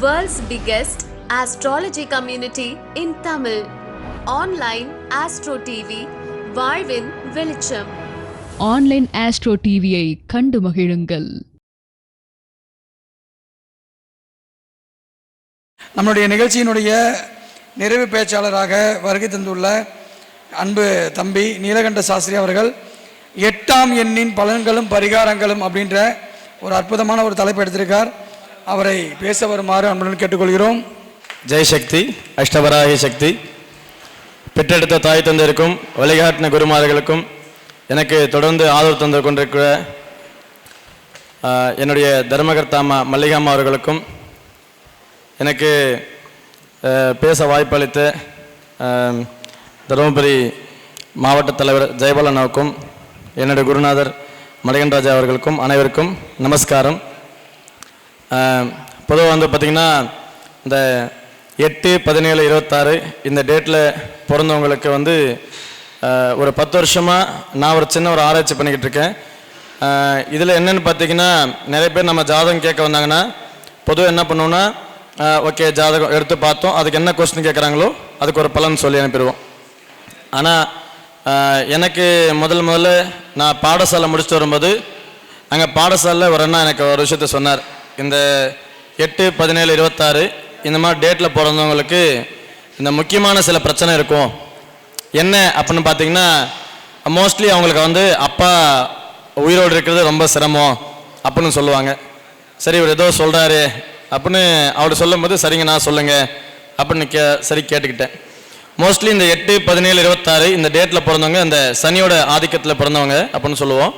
World's biggest astrology community in Tamil. Online Astro TV, வாழ்வின் வெளிச்சம். Online astro டிவியை கண்டு மகிழுங்கள். நம்முடைய நிகழ்ச்சியினுடைய நிறைவு பேச்சாளராக வருகை தந்துள்ள அன்பு தம்பி நீலகண்ட சாஸ்திரி அவர்கள் 8ஆம் எண்ணின் பலன்களும் பரிகாரங்களும் அப்படின்ற ஒரு அற்புதமான ஒரு தலைப்பு எடுத்திருக்கார். அவரை பேச வருமாறு அன்புடன் கேட்டுக்கொள்கிறோம். ஜெய் சக்தி, அஷ்டவராகி சக்தி. பெற்றெடுத்த தாய் தந்தையருக்கும் வழிகாட்டின குருமார்களுக்கும் எனக்கு தொடர்ந்து ஆதரவு தந்து கொண்டிருக்கிற என்னுடைய தர்மகர்த்தாமா மல்லிகாம்மா அவர்களுக்கும் எனக்கு பேச வாய்ப்பளித்த தருமபுரி மாவட்ட தலைவர் ஜெயபாலனாவுக்கும் என்னுடைய குருநாதர் மணிகண்டராஜா அவர்களுக்கும் அனைவருக்கும் நமஸ்காரம். பொதுவாக வந்து பார்த்திங்கன்னா இந்த 8-17-26 இந்த டேட்டில் பிறந்தவங்களுக்கு வந்து ஒரு 10 வருஷமாக நான் ஒரு சின்ன ஒரு ஆராய்ச்சி பண்ணிக்கிட்டு இருக்கேன். இதில் என்னென்னு பார்த்திங்கன்னா நிறைய பேர் நம்ம ஜாதகம் கேட்க வந்தாங்கன்னா பொதுவாக என்ன பண்ணுவோன்னா ஓகே ஜாதகம் எடுத்து பார்த்தோம், அதுக்கு என்ன கொஸ்டின் கேட்குறாங்களோ அதுக்கு ஒரு பலன் சொல்லி அனுப்பிடுவோம். ஆனால் எனக்கு முதல்ல நான் பாடசாலை முடிச்சுட்டு வரும்போது அங்கே பாடசாலையில் ஒரு அண்ணா எனக்கு ஒரு விஷயத்த சொன்னார். இந்த 8-17-26 இந்த மாதிரி டேட்டில் பிறந்தவங்களுக்கு இந்த முக்கியமான சில பிரச்சனை இருக்கும். என்ன அப்படின்னு பார்த்தீங்கன்னா மோஸ்ட்லி அவங்களுக்கு வந்து அப்பா உயிரோடு இருக்கிறது ரொம்ப சிரமம் அப்படின்னு சொல்லுவாங்க. சரி இவர் ஏதோ சொல்கிறாரு அப்படின்னு அவர் சொல்லும்போது சரிங்க நான் சொல்லுங்க அப்படின்னு சரி கேட்டுக்கிட்டேன். மோஸ்ட்லி இந்த 8-17-26 இந்த டேட்டில் பிறந்தவங்க இந்த சனியோட ஆதிக்கத்தில் பிறந்தவங்க அப்படின்னு சொல்லுவோம்.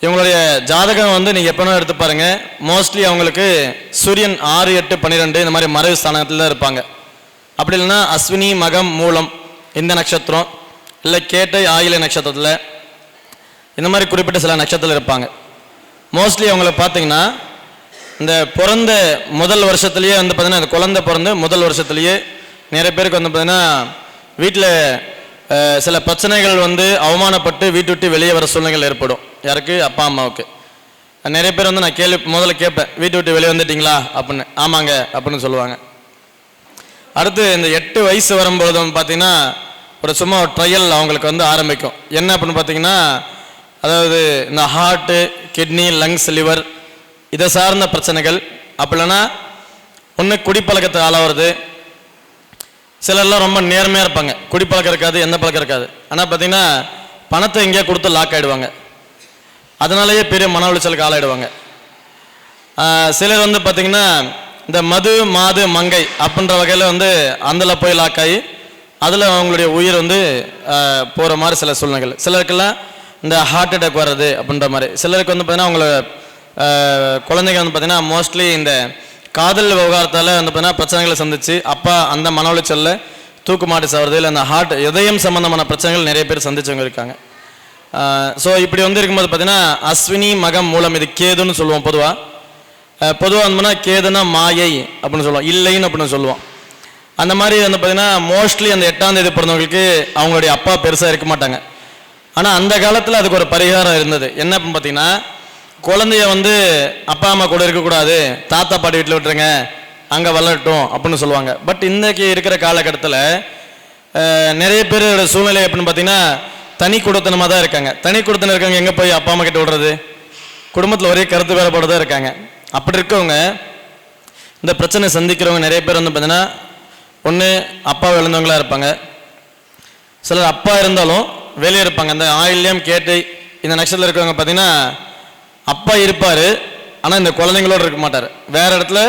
இவங்களுடைய ஜாதகம் வந்து நீங்கள் எப்போனா எடுத்து பாருங்கள், மோஸ்ட்லி அவங்களுக்கு சூரியன் 6-8-12 இந்த மாதிரி மறைவு ஸ்தானத்தில் தான் இருப்பாங்க. அப்படி இல்லைன்னா அஸ்வினி மகம் மூலம் இந்த நட்சத்திரம் இல்லை கேட்டை ஆயிலை நட்சத்திரத்தில் இந்த மாதிரி குறிப்பிட்ட சில நட்சத்திரத்தில் இருப்பாங்க. மோஸ்ட்லி அவங்கள பார்த்தீங்கன்னா இந்த பிறந்த முதல் வருஷத்துலேயே வந்து பார்த்திங்கன்னா இந்த குழந்தை பிறந்த முதல் வருஷத்துலேயே நிறைய பேருக்கு வந்து பார்த்திங்கன்னா வீட்டில் சில பிரச்சனைகள் வந்து அவமானப்பட்டு வீட்டு விட்டு வெளியே வர சூழ்நிலைகள் ஏற்படும். யாருக்கு? அப்பா அம்மாவுக்கு. நிறைய பேர் வந்து நான் முதல்ல கேட்பேன், வீட்டு விட்டு வெளியே வந்துட்டிங்களா அப்படின்னு. ஆமாங்க அப்படின்னு சொல்லுவாங்க. அடுத்து இந்த 8 வயசு வரும்பொழுது வந்து பார்த்திங்கன்னா ஒரு சும்மா ஒரு ட்ரையல் அவங்களுக்கு வந்து ஆரம்பிக்கும். என்ன அப்படின்னு பார்த்தீங்கன்னா அதாவது இந்த ஹார்ட்டு, கிட்னி, லங்ஸ், லிவர் இதை சார்ந்த பிரச்சனைகள். அப்படி இல்லைன்னா ஒன்று குடிப்பழக்கத்தை ஆளாகிறது. சிலர்லாம் ரொம்ப நேர்மையாக இருப்பாங்க, குடிப்பழக்கம் இருக்காது, எந்த பழக்கம் இருக்காது. ஆனால் பார்த்தீங்கன்னா பணத்தை எங்கேயா கொடுத்து லாக் ஆகிடுவாங்க, அதனாலேயே பெரிய மன உளைச்சலுக்கு ஆளாயிடுவாங்க. சிலர் வந்து பார்த்திங்கன்னா இந்த மது மாது மங்கை அப்படின்ற வகையில் வந்து அதில் போய் லாக் ஆகி அதில் அவங்களுடைய உயிர் வந்து போகிற மாதிரி சில சூழ்நிலைகள். சிலருக்கெல்லாம் இந்த ஹார்ட் அட்டாக் வர்றது அப்படின்ற மாதிரி. சிலருக்கு வந்து பார்த்திங்கன்னா அவங்கள குழந்தைங்க வந்து பார்த்திங்கன்னா மோஸ்ட்லி இந்த காதல் விவகாரத்தால் வந்து பார்த்திங்கன்னா பிரச்சனைகளை சந்திச்சு அப்பா அந்த மன உளைச்சலில் தூக்கு மாட்டி சாவது இல்லை அந்த ஹார்ட் இதயம் சம்மந்தமான பிரச்சனைகள் நிறைய பேர் சந்திச்சவங்க இருக்காங்க. ஸோ இப்படி வந்து இருக்கும்போது பார்த்திங்கன்னா அஸ்வினி மகம் மூலம் இது கேதுன்னு சொல்லுவோம். பொதுவாக வந்து கேதுன்னா மாயை அப்படின்னு சொல்லுவோம், இல்லைன்னு அப்படின்னு சொல்லுவோம். அந்த மாதிரி வந்து பார்த்திங்கன்னா மோஸ்ட்லி அந்த 8ஆம் தேதி பிறந்தவங்களுக்கு அவங்களுடைய அப்பா பெருசாக இருக்க மாட்டாங்க. ஆனால் அந்த காலத்தில் அதுக்கு ஒரு பரிகாரம் இருந்தது. என்ன அப்படின்னு பார்த்தீங்கன்னா குழந்தைய வந்து அப்பா அம்மா கூட இருக்கக்கூடாது, தாத்தா பாட்டி வீட்டில் விட்டுருங்க, அங்கே வளரட்டும் அப்படின்னு சொல்லுவாங்க. பட் இன்றைக்கி இருக்கிற காலகட்டத்தில் நிறைய பேரோட சூழ்நிலை எப்படின்னு பார்த்தீங்கன்னா தனி குடுத்தனமாக தான் இருக்காங்க. தனி குடுத்தனம் இருக்காங்க, எங்கே போய் அப்பா அம்மா கிட்ட விடுறது, குடும்பத்தில் ஒரே கருத்து வேறுபாடு தான் இருக்காங்க. அப்படி இருக்கவங்க இந்த பிரச்சனை சந்திக்கிறவங்க நிறைய பேர் வந்து பார்த்தீங்கன்னா ஒன்று அப்பா இழந்தவங்களாக இருப்பாங்க, சிலர் அப்பா இருந்தாலும் வெளியே இருப்பாங்க. அந்த ஆயில்யம் கேட்டு இந்த நட்சத்திரத்தில் இருக்கவங்க பார்த்தீங்கன்னா அப்பா இருப்பார், ஆனால் இந்த குழந்தைங்களோடு இருக்க மாட்டார். வேறு இடத்துல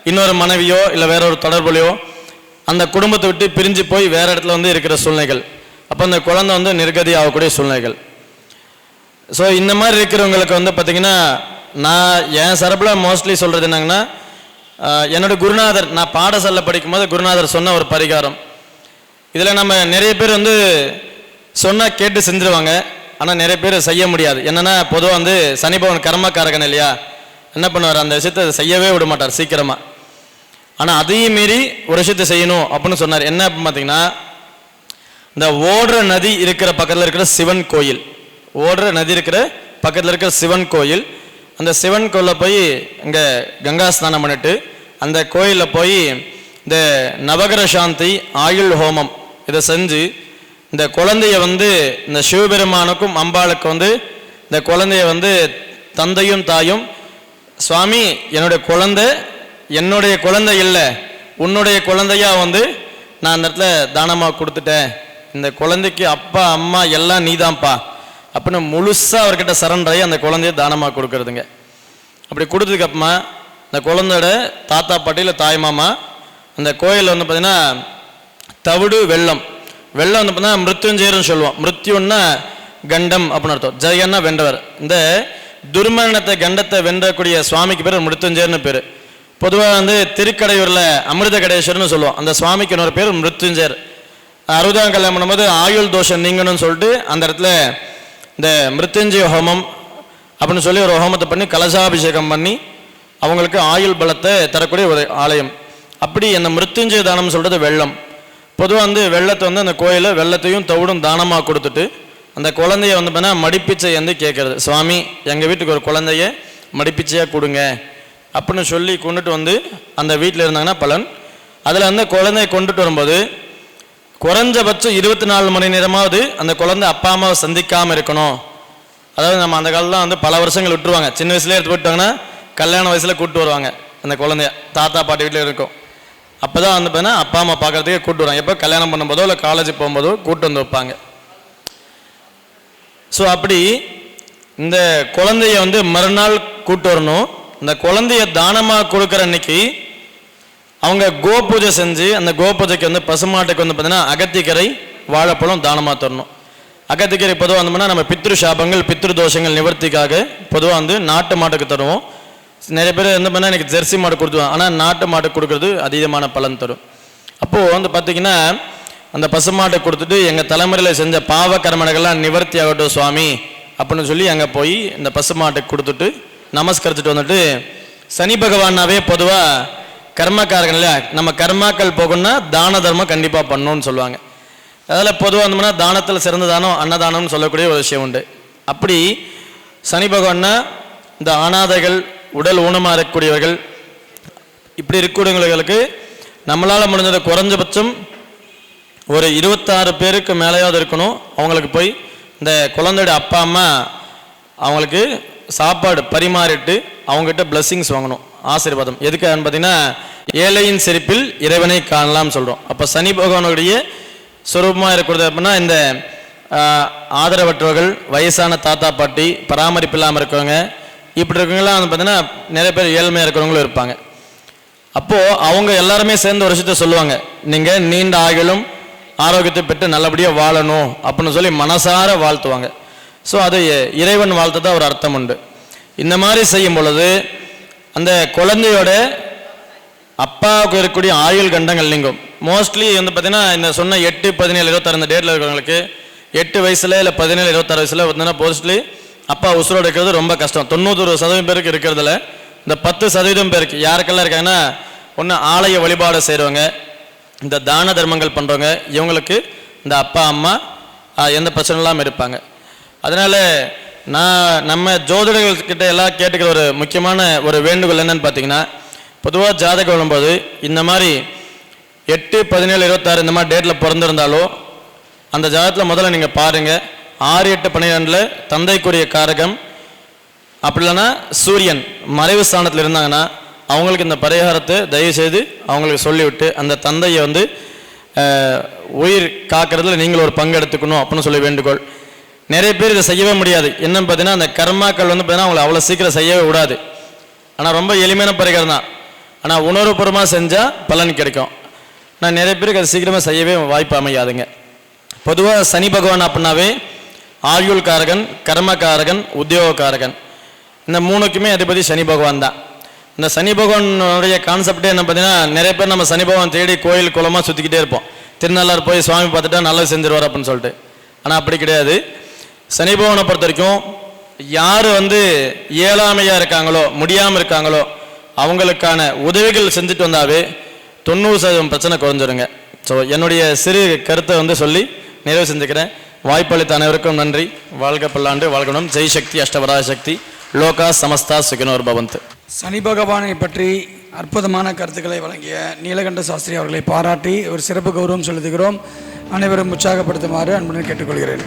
இன்னொரு மனைவியோ இல்லை வேற ஒரு தொடர்புலையோ அந்த குடும்பத்தை விட்டு பிரிஞ்சு போய் வேறு இடத்துல வந்து இருக்கிற சூழ்நிலைகள். அப்போ அந்த குழந்தை வந்து நிர்கதி ஆகக்கூடிய சூழ்நிலைகள். ஸோ இந்த மாதிரி இருக்கிறவங்களுக்கு வந்து பார்த்திங்கன்னா நான் என் சரப்பில் மோஸ்ட்லி சொல்கிறது என்னங்கன்னா என்னோட குருநாதர், நான் பாடசாலையில் படிக்கும்போது குருநாதர் சொன்ன ஒரு பரிகாரம். இதில் நம்ம நிறைய பேர் வந்து சொன்னால் கேட்டு செஞ்சுருவாங்க, ஆனால் நிறைய பேர் செய்ய முடியாது. என்னென்னா பொதுவாக வந்து சனி பகவான் கர்மக்காரகன் இல்லையா, என்ன பண்ணுவார், அந்த விஷயத்தை செய்யவே விட மாட்டார் சீக்கிரமாக. ஆனால் அதையும் மீறி ஒரு விஷயத்தை செய்யணும் அப்படின்னு சொன்னார். என்ன அப்படின்னு பார்த்தீங்கன்னா இந்த ஓடுற நதி இருக்கிற பக்கத்தில் இருக்கிற சிவன் கோயில், ஓடுற நதி இருக்கிற பக்கத்தில் இருக்கிற சிவன் கோயில், அந்த சிவன் கோயிலில் போய் இங்கே கங்கா ஸ்நானம் பண்ணிட்டு அந்த கோயிலில் போய் இந்த நவகிர சாந்தி ஆயுள் ஹோமம் இதை செஞ்சு இந்த குழந்தைய வந்து இந்த சிவபெருமானுக்கும் அம்பாளுக்கும் வந்து இந்த குழந்தைய வந்து தந்தையும் தாயும், சுவாமி என்னுடைய குழந்தை இல்லை, உன்னுடைய குழந்தையா வந்து நான் அந்த இடத்துல தானமாக கொடுத்துட்டேன், இந்த குழந்தைக்கு அப்பா அம்மா எல்லாம் நீதான்ப்பா அப்படின்னு முழுசாக அவர்கிட்ட சரண்டர் ஆகி அந்த குழந்தைய தானமாக கொடுக்கறதுங்க. அப்படி கொடுத்ததுக்கு அப்புறமா இந்த குழந்தையோட தாத்தா பாட்டியில் தாய் மாமா அந்த கோயிலில் வந்து பார்த்தீங்கன்னா தவிடு வெள்ளம் வந்து பார்த்தீங்கன்னா மிருத்யுஞ்சயர்னு சொல்லுவோம். மிருத்யுன்னா கண்டம் அப்படின்னு அர்த்தம், ஜெயன்னா வென்றவர். இந்த துர்மரணத்தை கண்டத்தை வென்றக்கூடிய சுவாமிக்கு பேர் மிருத்யுஞ்சயர்னு பேர். பொதுவாக வந்து திருக்கடையூரில் அமிர்த கடேஸ்வரர்னு சொல்லுவோம், அந்த சுவாமிக்கு இன்னொரு பேர் மிருத்யுஞ்சயர். 60ஆம் கல்யாணம் பண்ணும்போது ஆயுள் தோஷம் நீங்கணும்னு சொல்லிட்டு அந்த இடத்துல இந்த மிருத்யுஞ்சய ஹோமம் அப்படின்னு சொல்லி ஒரு ஹோமத்தை பண்ணி கலசாபிஷேகம் பண்ணி அவங்களுக்கு ஆயுள் பலத்தை தரக்கூடிய ஒரு ஆலயம். அப்படி அந்த மிருத்யுஞ்சய தானம் சொல்கிறது வெள்ளம். பொதுவாக வந்து வெள்ளத்தை வந்து அந்த கோயிலில் வெள்ளத்தையும் தவிடும் தானமாக கொடுத்துட்டு அந்த குழந்தைய வந்து பார்த்தீங்கன்னா மடிப்பிச்சை வந்து கேட்கறது, சுவாமி எங்கள் வீட்டுக்கு ஒரு குழந்தைய மடிப்பிச்சையாக கொடுங்க அப்படின்னு சொல்லி கொண்டுட்டு வந்து அந்த வீட்டில் இருந்தாங்கன்னா பலன். அதில் வந்து குழந்தைய கொண்டுட்டு வரும்போது குறைஞ்சபட்சம் 24 மணி நேரமாவது அந்த குழந்தை அப்பா அம்மாவை சந்திக்காமல் இருக்கணும். அதாவது நம்ம அந்த காலத்தில் வந்து பல வருஷங்கள் விட்டுருவாங்க, சின்ன வயசுலேயே எடுத்து போயிட்டாங்கன்னா கல்யாண வயசில் கூப்பிட்டு வருவாங்க அந்த குழந்தைய, தாத்தா பாட்டி வீட்டில் இருக்கும். அப்போ தான் வந்து பார்த்தீங்கன்னா அப்பா அம்மா பார்க்குறதுக்கே கூப்பிட்டு வருவாங்க, எப்போ கல்யாணம் பண்ணும்போதோ இல்லை காலேஜ் போகும்போதோ கூப்பிட்டு வந்து வைப்பாங்க. ஸோ அப்படி இந்த குழந்தைய வந்து மறுநாள் கூப்பிட்டு வரணும். இந்த குழந்தைய தானமாக கொடுக்குற அன்னைக்கு அவங்க கோ பூஜை செஞ்சு அந்த கோ பூஜைக்கு வந்து பசுமாட்டுக்கு வந்து பார்த்தீங்கன்னா அகத்திக்கரை வாழைப்பழம் தானமாக தரணும். அகத்திக்கரை பொதுவாக வந்தோம்னா நம்ம பித்ரு சாபங்கள் பித்ரு தோஷங்கள் நிவர்த்திக்காக பொதுவாக வந்து நாட்டு மாட்டுக்கு தருவோம். நிறைய பேர் என்ன பண்ணால் எனக்கு ஜெர்சி மாடு கொடுத்துருவாங்க, ஆனால் நாட்டு மாட்டுக்கு கொடுக்குறது அதிகமான பலன் தரும். அப்போது வந்து பார்த்திங்கன்னா அந்த பசுமாட்டை கொடுத்துட்டு எங்கள் தலைமுறையில் செஞ்ச பாவ கர்மனைகள்லாம் நிவர்த்தி ஆகட்டும் சுவாமி அப்படின்னு சொல்லி அங்கே போய் இந்த பசுமாட்டுக்கு கொடுத்துட்டு நமஸ்கரிச்சுட்டு வந்துட்டு, சனி பகவானாவே பொதுவாக கர்மக்காரர்கள் இல்லையா, நம்ம கர்மாக்கள் போகணும்னா தான தர்மம் கண்டிப்பாக பண்ணணும்னு சொல்லுவாங்க. அதில் பொதுவாக வந்தோம்னா தானத்தில் சிறந்த தானம் அன்னதானம்னு சொல்லக்கூடிய ஒரு விஷயம் உண்டு. அப்படி சனி பகவான்னா இந்த அனாதைகள் உடல் ஊனமாக இருக்கக்கூடியவர்கள் இப்படி இருக்கக்கூடியவங்களுக்கு நம்மளால் முடிஞ்சது குறைஞ்சபட்சம் ஒரு 26 பேருக்கு மேலேயாவது இருக்கணும். அவங்களுக்கு போய் இந்த குழந்தையோட அப்பா அம்மா அவங்களுக்கு சாப்பாடு பரிமாறிட்டு அவங்ககிட்ட பிளஸ்ஸிங்ஸ் வாங்கணும், ஆசீர்வாதம். எதுக்கான்னு பார்த்தீங்கன்னா ஏழையின் சிரிப்பில் இறைவனை காணலாம் சொல்கிறோம். அப்போ சனி பகவானுடைய சுரூபமாக இருக்கிறது அப்படின்னா இந்த ஆதரவற்றவர்கள், வயசான தாத்தா பாட்டி, பராமரிப்பு இல்லாமல் இருக்கவங்க, இப்படி இருக்கவங்களாம் வந்து பார்த்தீங்கன்னா நிறைய பேர் ஏழ்மையாக இருக்கிறவங்களும் இருப்பாங்க. அப்போது அவங்க எல்லாருமே சேர்ந்து ஒரு விஷயத்த சொல்லுவாங்க, நீங்கள் நீண்ட ஆயுளும் ஆரோக்கியத்தை பெற்று நல்லபடியாக வாழணும் அப்படின்னு சொல்லி மனசார வாழ்த்துவாங்க. ஸோ அது இறைவன் வாழ்த்து தான் ஒரு அர்த்தம் உண்டு. இந்த மாதிரி செய்யும் பொழுது அந்த குழந்தையோட அப்பாவுக்கு இருக்கக்கூடிய ஆயுள் கண்டங்கள் நீங்கும். மோஸ்ட்லி வந்து பார்த்தீங்கன்னா இந்த சொன்ன 8, 17, 26 இந்த டேட்டில் இருக்கிறவங்களுக்கு 8 வயசுல இல்லை 17, 26 வயசுல பார்த்தீங்கன்னா மோஸ்ட்லி அப்பா உசுரோடு இருக்கிறது ரொம்ப கஷ்டம். 90% பேருக்கு இருக்கிறதுல இந்த 10% பேருக்கு யாருக்கெல்லாம் இருக்காங்கன்னா ஒன்று ஆலய வழிபாடு செய்கிறவங்க, இந்த தான தர்மங்கள் பண்ணுறவங்க, இவங்களுக்கு இந்த அப்பா அம்மா எந்த பிரச்சனை இல்லாமல் இருப்பாங்க. அதனால் நம்ம ஜோதிடர்கள்கிட்ட எல்லாம் கேட்டுக்கிற ஒரு முக்கியமான ஒரு வேண்டுகோள் என்னன்னு பார்த்தீங்கன்னா, பொதுவாக ஜாதகம் வரும்போது இந்த மாதிரி 8, 17, 26 இந்த மாதிரி டேட்டில் பிறந்திருந்தாலோ அந்த ஜாதகத்தில் முதல்ல நீங்கள் பாருங்கள் 6, 8, 12 தந்தைக்குரிய காரகம், அப்படி இல்லைன்னா சூரியன் மறைவு ஸ்தானத்தில் இருந்தாங்கன்னா அவங்களுக்கு இந்த பரிகாரத்தை தயவுசெய்து அவங்களுக்கு சொல்லிவிட்டு அந்த தந்தையை வந்து உயிர் காக்கிறதுல நீங்கள் ஒரு பங்கு எடுத்துக்கணும் அப்படின்னு சொல்லி வேண்டுகோள். நிறைய பேர் இதை செய்யவே முடியாது. என்னன்னு பார்த்தீங்கன்னா அந்த கர்மாக்கள் வந்து பார்த்தீங்கன்னா அவங்களை அவ்வளோ சீக்கிரம் செய்யவே விடாது. ஆனால் ரொம்ப எளிமையான பரிகாரம் தான், ஆனால் உணர்வுபூர்வமாக செஞ்சால் பலன் கிடைக்கும். நான் நிறைய பேருக்கு அது சீக்கிரமாக செய்யவே வாய்ப்பு அமையாதுங்க. பொதுவாக சனி பகவான் அப்படின்னாவே ஆயுள் காரகன், கர்மகாரகன், உத்தியோகக்காரகன், இந்த 3க்குமே அதிபதி சனி பகவான் தான். இந்த சனி பகவானுடைய கான்செப்டே என்ன பார்த்தீங்கன்னா, நிறைய பேர் நம்ம சனி பகவான் தேடி கோயில் குளமாக சுற்றிக்கிட்டே இருப்போம், திருநள்ளாறு போய் சுவாமி பார்த்துட்டா நல்லது செஞ்சிருவார் அப்படின்னு சொல்லிட்டு. ஆனால் அப்படி கிடையாது. சனி பகவானை பொறுத்த வரைக்கும் யார் வந்து இயலாமையாக இருக்காங்களோ, முடியாமல் இருக்காங்களோ அவங்களுக்கான உதவிகள் செஞ்சுட்டு வந்தாவே 90% பிரச்சனை குறைஞ்சிருங்க. ஸோ என்னுடைய சிறு கருத்தை வந்து சொல்லி நிறைவு செஞ்சுக்கிறேன். வாய்ப்பளித்த அனைவருக்கும் நன்றி. வாழ்க பல்லாண்டு வாழ்கணும். ஜெய் சக்தி, அஷ்டவராய சக்தி, லோகா சமஸ்தா சுகினோர் பவந்து. சனி பகவானை பற்றி அற்புதமான கருத்துக்களை வழங்கிய நீலகண்ட சாஸ்திரி அவர்களை பாராட்டி ஒரு சிறப்பு கௌரவம் செலுத்துகிறோம். அனைவரும் உற்சாகப்படுத்துமாறு அன்புடன் கேட்டுக்கொள்கிறேன்.